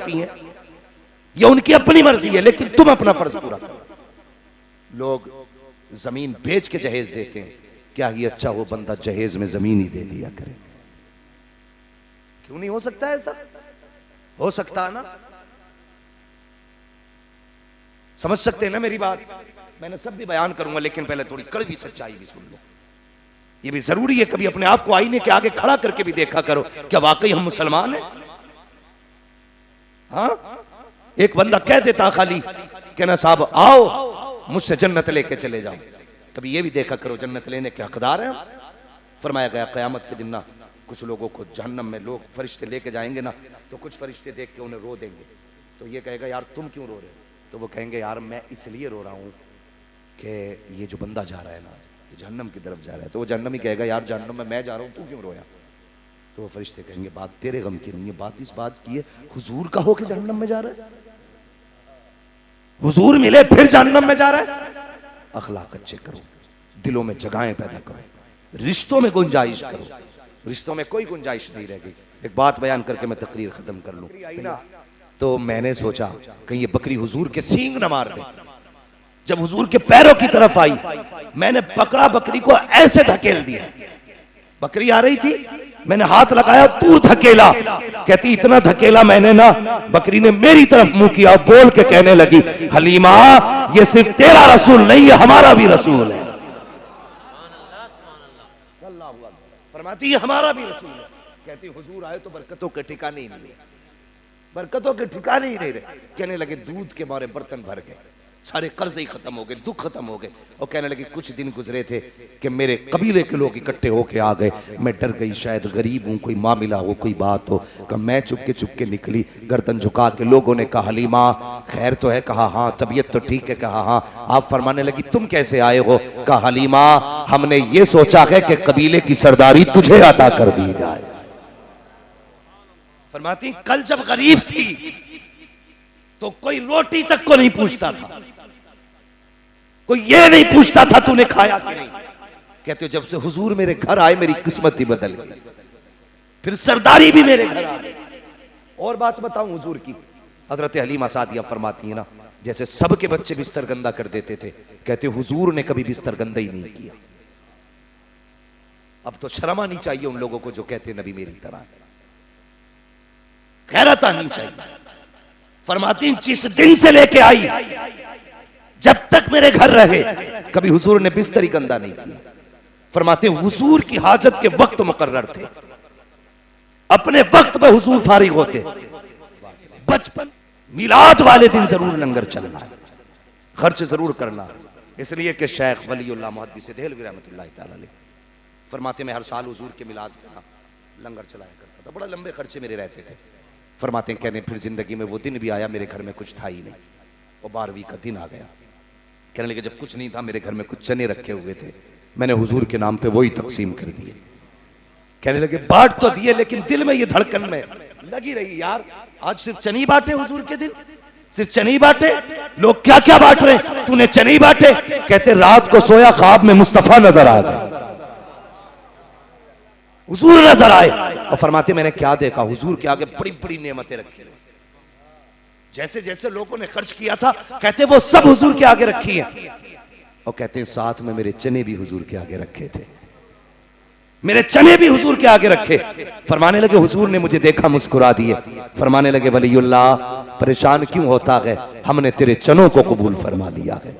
सकती हैं, ये उनकी अपनी मर्जी है, लेकिन तुम अपना फर्ज पूरा करो। लोग जमीन बेच के जहेज देते हैं, क्या ये अच्छा वो बंदा जहेज में जमीन ही दे दिया करे? क्यों नहीं हो सकता ऐसा? हो सकता है ना? समझ सकते हैं ना मेरी बात? मैंने सब भी बयान करूंगा, लेकिन पहले थोड़ी कड़वी सच्चाई भी सुन लो। ये भी जरूरी है, कभी अपने आप को आईने के आगे खड़ा करके भी देखा करो, क्या वाकई हम मुसलमान हैं? हाँ, एक बंदा कह देता खाली कहना साहब आओ मुझसे जन्नत लेके चले जाओ, कभी ये भी देखा करो जन्नत लेने के हकदार हैं? फरमाया गया क़यामत के दिन ना कुछ लोगों को जहन्नम में लोग फरिश्ते लेके जाएंगे ना, तो कुछ फरिश्ते देख के उन्हें रो देंगे। तो ये कहेगा यार तुम क्यों रो रहे हो? तो वो कहेंगे यार मैं इसलिए रो रहा हूं कि ये जो बंदा जा रहा है ना, ये जहन्नम की तरफ जा रहा है। तो वो जहन्नम ही कहेगा यार जहन्नम में मैं जा रहा हूं, तू क्यों रोया? तो वो फरिश्ते कहेंगे बात तेरे गम की नहीं है, बात इस बात की है हुजूर का हो के जहन्नम में जा रहा है, हुजूर मिले फिर जहन्नम में जा रहा है। अखलाक अच्छे करो, दिलों में जगहें पैदा करो, रिश्तों में गुंजाइश करो, रिश्तों में कोई गुंजाइश नहीं रह गई। एक बात बयान करके मैं तकरीर खत्म कर लूं। तो मैंने सोचा कहीं ये बकरी हुजूर के सींग न मार दे। जब हुजूर के पैरों की तरफ आई, मैंने पकड़ा बकरी को ऐसे धकेल दिया। बकरी आ रही थी, मैंने हाथ लगाया, दूर धकेला। कहती इतना धकेला मैंने ना, बकरी ने मेरी तरफ मुंह किया, बोल के कहने लगी हलीमा ये सिर्फ तेरा रसूल नहीं है, हमारा भी रसूल है। फरमाती है हमारा भी रसूल है। कहती हुजूर आए तो बरकतों के ठिकाने ही नहीं, बरकतों के ठिकाने ही नहीं रहे। कहने लगे दूध के मारे बर्तन भर गए, सारे कर्ज ही खत्म हो गए, दुख खत्म हो गए। और कहने लगे कुछ दिन गुजरे थे कि मेरे कबीले के लोग इकट्ठे होके आ गए, मैं डर गई शायद गरीब हूं, कोई मामला हो, कोई बात हो। कहा मैं चुपके निकली, गर्दन झुका के। लोगों ने कहा हलीमा खैर तो है? कहा हाँ। तबीयत तो ठीक है? कहा हाँ। आप फरमाने लगी तुम कैसे आए हो? कहा हलीमा हमने ये सोचा है कि कबीले की सरदारी तुझे अता कर दी जाए। फरमाती कल जब गरीब थी तो कोई रोटी तक को नहीं पूछता था, कोई ये नहीं पूछता था तूने खाया कि नहीं। कहते हो जब से हुजूर मेरे घर आए मेरी किस्मत ही बदल गई, फिर सरदारी भी मेरे घर आ गई। और बात बताऊं हुजूर की, हजरत हलीमा सादिया फरमाती है ना, जैसे सबके बच्चे बिस्तर गंदा कर देते थे, कहते हुजूर ने कभी बिस्तर गंदा ही नहीं किया। अब तो शर्म आनी चाहिए उन लोगों को जो कहते नबी मेरी तरह, गैरत आनी चाहिए। फरमाती जिस दिन से लेके आई जब तक मेरे घर रहे कभी हुजूर ने बिस्तर ही गंदा नहीं किया। फरमाते हुजूर की हाजत के वक्त मुकर्रर थे, अपने वक्त पे हुजूर फारिग होते। बचपन मिलाद वाले दिन जरूर लंगर चलना है, खर्च जरूर करना है, इसलिए कि शेख वलीउल्लाह मुहद्दिस देहलवी रहमतुल्लाह तआला अलैह फरमाते मैं हर साल हुजूर के मिलाद का लंगर चलाया करता था, बड़ा लंबे खर्चे मेरे रहते थे। फरमाते हैं कहने फिर जिंदगी में वो दिन भी आया मेरे घर में कुछ था ही नहीं, वो 12वीं का दिन आ गया। कहने लगे जब कुछ नहीं था मेरे घर में कुछ चने रखे हुए थे, मैंने हुजूर के नाम पे वही तकसीम कर दिए। कहने लगे बांट तो दिए लेकिन दिल में ये धड़कन में लगी रही यार आज सिर्फ चने बांटे हुजूर के दिन, सिर्फ चने बांटे, लोग क्या क्या बांट रहे, तूने चने बांटे। कहते रात को सोया ख्वाब में मुस्तफा नजर आ गया, हुजूर नजर आए। और फरमाते मैंने क्या देखा, हुजूर के आगे बड़ी बड़ी नेमतें रखी, जैसे जैसे लोगों ने खर्च किया था कहते वो सब हुजूर के आगे रखी है। और कहते हैं साथ में मेरे चने भी हुजूर के आगे रखे थे, मेरे चने भी हुजूर के आगे रखे। फरमाने लगे हुजूर ने मुझे देखा मुस्कुरा दिए। फरमाने लगे वलीउल्लाह परेशान क्यों होता है, हमने तेरे चनों को कबूल फरमा लिया है।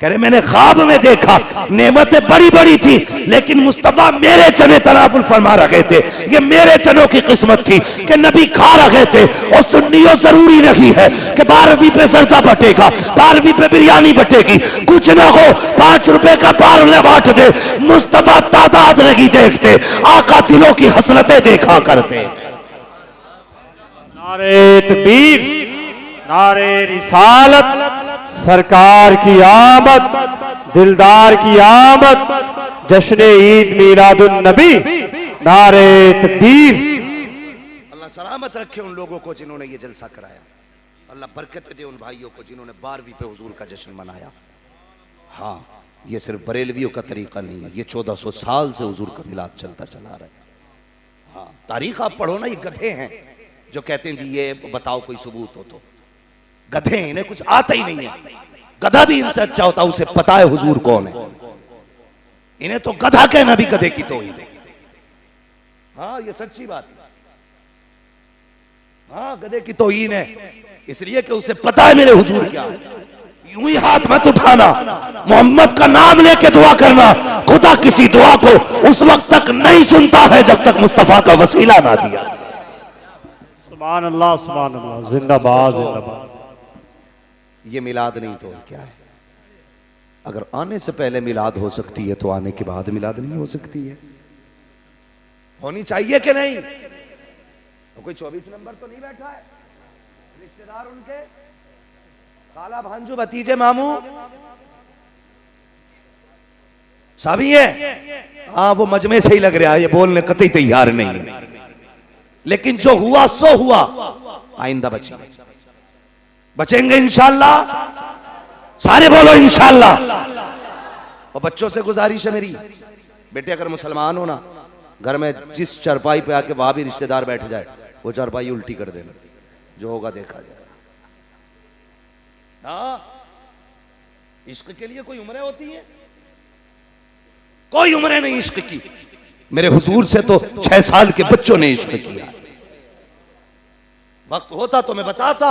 कह रहे मैंने ख्वाब में देखा नेमतें बड़ी बड़ी थी लेकिन मुस्तफा मेरे चने तनाफुल फरमा रहे थे, ये मेरे चनों की किस्मत थी कि नबी खा रहे थे। और सुन्नियों जरूरी नहीं है कि 12वीं पे जर्दा बटेगा, 12वीं पे बिरयानी बटेगी, कुछ ना हो 5 रुपए का पार्ले बांट दे, मुस्तफा तादाद नहीं देखते, आका दिलों की हसरतें देखा करते। नारे तकबीर, नारे रिसालत, सरकार की आमद, दिलदार की आमद, जश्न ईद मीलादुन नबी, नारे तकबीर। अल्लाह सलामत रखे उन लोगों को जिन्होंने ये जलसा कराया, अल्लाह बरकत दे उन भाइयों को जिन्होंने 12वीं पे हुजूर का जश्न मनाया। हाँ ये सिर्फ बरेलवियों का तरीका नहीं है, ये 1400 साल से हुजूर का मिलाद चलता चला रहा है। हाँ तारीख आप पढ़ो ना, ये गधे हैं, जो कहते हैं जी ये बताओ कोई सबूत हो तो। गधे, इन्हें कुछ आता ही नहीं है। गधा भी इनसे अच्छा होता, उसे पता है हुजूर कौन है। इन्हें तो गधा कहना भी गधे की तौहीन है। हाँ ये सच्ची बात है। हाँ गधे की तौहीन है, इसलिए कि उसे पता है मेरे हुजूर क्या है। यूं ही हाथ मत उठाना, मोहम्मद का नाम लेके दुआ करना। खुदा किसी दुआ को उस वक्त तक नहीं सुनता है जब तक मुस्तफा का वसीला ना दिया। सुभान अल्लाह, सुभान अल्लाह, जिंदाबाद जिंदाबाद। ये मिलाद नहीं तो क्या है? अगर आने से पहले मिलाद हो सकती है तो आने के बाद मिलाद नहीं हो सकती है? होनी चाहिए कि नहीं? तो कोई 24 नंबर तो नहीं बैठा है? रिश्तेदार उनके काला भांजू भतीजे मामू सभी है। हाँ वो मजमे से ही लग रहा है, ये बोलने कतई तैयार नहीं है। लेकिन जो हुआ सो हुआ, आइंदा बचेंगे इंशाअल्लाह। सारे बोलो इंशाअल्लाह। और बच्चों से गुजारिश है मेरी, बेटे अगर मुसलमान हो ना, घर में जिस चरपाई पे आके वहां भी रिश्तेदार बैठ जाए, वो चरपाई उल्टी कर देना, जो होगा देखा जाए। इश्क के लिए कोई उम्रें होती है? कोई उम्रें नहीं इश्क की। मेरे हुजूर से तो 6 साल के बच्चों ने इश्क किया। वक्त होता तो मैं बताता,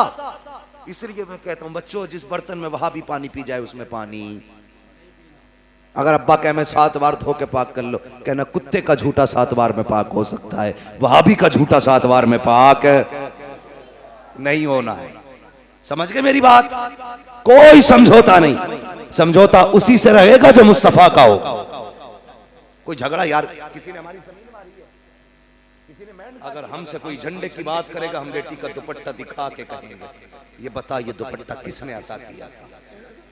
इसलिए मैं कहता हूं बच्चों, जिस बर्तन में वहां भी पानी पी जाए उसमें पानी। अगर अब्बा कहे मैं 7 बार धो के पाक कर लो, कहना कुत्ते का झूठा 7 बार में पाक हो सकता है, वहाबी का झूठा 7 बार में पाक नहीं होना है। समझ गए मेरी बात? कोई समझौता नहीं, समझौता उसी से रहेगा जो मुस्तफा का हो। कोई झगड़ा यार, किसी ने हमारी जमीन मारी है, किसी ने मैंने, अगर हमसे कोई झंडे की बात करेगा, हम बेटी का दुपट्टा दिखा के कहेंगे ये बता ये दुपट्टा किसने अता किया था?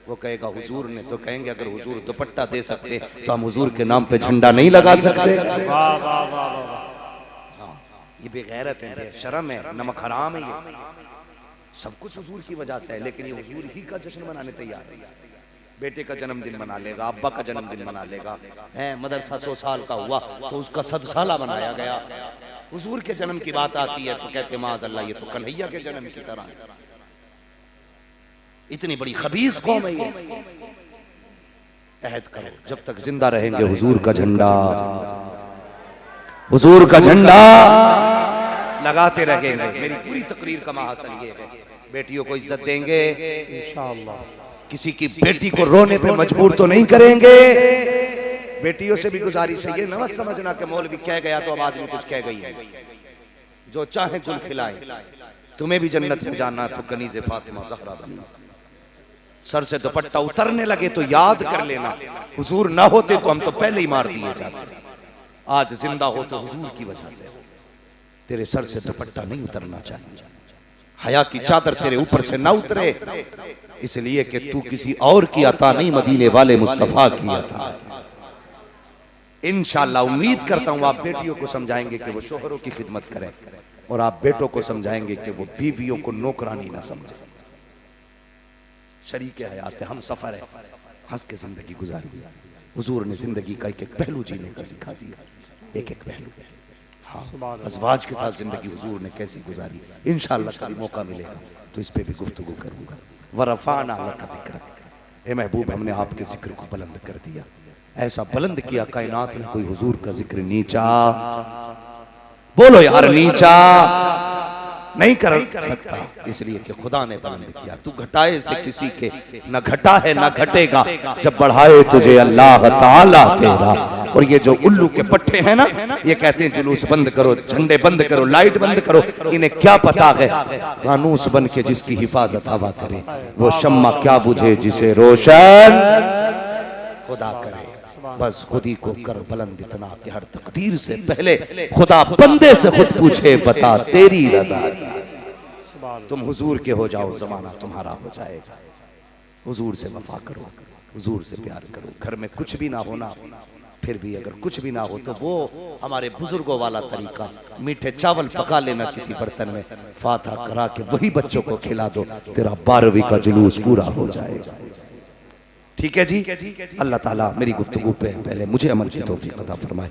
वो कहेगा हुजूर ने। तो कहेंगे अगर हुजूर दुपट्टा दे सकते तो हम हुजूर के नाम पे झंडा नहीं लगा सकते? वाह वाह वाह वाह। हाँ ये बेगैरत है, शर्म है, नमक हराम है। ये सब कुछ हुजूर की वजह से है, लेकिन ये हुजूर ही का जश्न मनाने तैयार है। बेटे का जन्मदिन मना लेगा, अब्बा का जन्मदिन मना लेगा, है मदरसा 100 साल का हुआ तो उसका 100 साला मनाया गया। हुजूर के जन्म की बात आती है तो कहते माज़अल्लाह ये तो कन्हैया के जन्म की तरह है। इतनी बड़ी खबीस कौम है ये। अहद करो जब तक जिंदा रहेंगे हुजूर का झंडा, हुजूर का झंडा लगाते रहेंगे। मेरी पूरी तकरीर का महासन ये है, बेटियों को इज्जत देंगे इंशाअल्लाह। किसी की बेटी को रोने पे मजबूर तो नहीं करेंगे। बेटियों से भी गुजारिश है, ये न मत समझना कि मौलवी कह गया तो अब आदमी कुछ कह गई है। जो चाहे गुल खिलाए। तुम्हें भी जन्नत में जाना तो कनीज़े फातिमा ज़हरा बनना। सर से दुपट्टा उतरने लगे तो याद कर लेना, हुजूर ना होते तो हम तो पहले ही मार दिए जाते। आज जिंदा हो तो हुजूर की वजह से। तेरे सर से दुपट्टा नहीं उतरना चाहिए, हया की चादर तेरे ऊपर से ना उतरे, इसलिए कि तू किसी और की अता नहीं, मदीने वाले मुस्तफा की अता। इंशाअल्लाह उम्मीद करता हूं आप बेटियों को समझाएंगे कि वो शोहरों की खिदमत करें, और आप बेटों को समझाएंगे कि वो बीवियों को नौकरानी ना समझे। शरीक हयात है, हम सफर है, हंस के जिंदगी गुजारी। हुजूर ने जिंदगी का एक एक पहलू जीने का सिखा दिया, एक एक पहलू। हाँ अज़वाज के साथ जिंदगी हुजूर ने कैसी गुजारी। इंशाअल्लाह कल मौका मिलेगा तो इस पे भी गुफ्तगू करूंगा। वरफ़अना लका ज़िक्र, हे महबूब हमने आपके जिक्र को बुलंद कर दिया। ऐसा बुलंद किया कायनात में कोई हुजूर का जिक्र नीचा, बोलो यार नीचा नहीं कर सकता, इसलिए कि खुदा ने बुलंद किया। तू घटाए से किसी के न घटा है न घटेगा, जब बढ़ाए तुझे अल्लाह ताला तेरा। और ये जो उल्लू के पट्टे हैं ना, ये कहते हैं जुलूस बंद करो, झंडे बंद करो, लाइट बंद करो। इन्हें क्या पता है फानूस बन के जिसकी हिफाजत हवा करे, वो शम्मा क्या बुझे जिसे रोशन खुदा करे। बस खुदी को कर बुलंद इतना कि हर तकदीर से पहले खुदा बंदे से खुद पूछे बता तेरी रजा। तुम हुजूर के हो जाओ, जमाना तुम्हारा हो जाएगा। हुजूर से वफा करो, हुजूर से प्यार करो। घर में कुछ भी ना होना, फिर भी अगर कुछ भी ना हो तो वो हमारे बुजुर्गों वाला तरीका, मीठे चावल पका लेना किसी बर्तन में, फातिहा करा के वही बच्चों को खिला दो, तेरा 12वीं का जुलूस पूरा हो जाएगा। ठीक है जी। अल्लाह ताला मेरी गुफ्तगू पे पहले मुझे अमल की तौफीक अता फरमाए।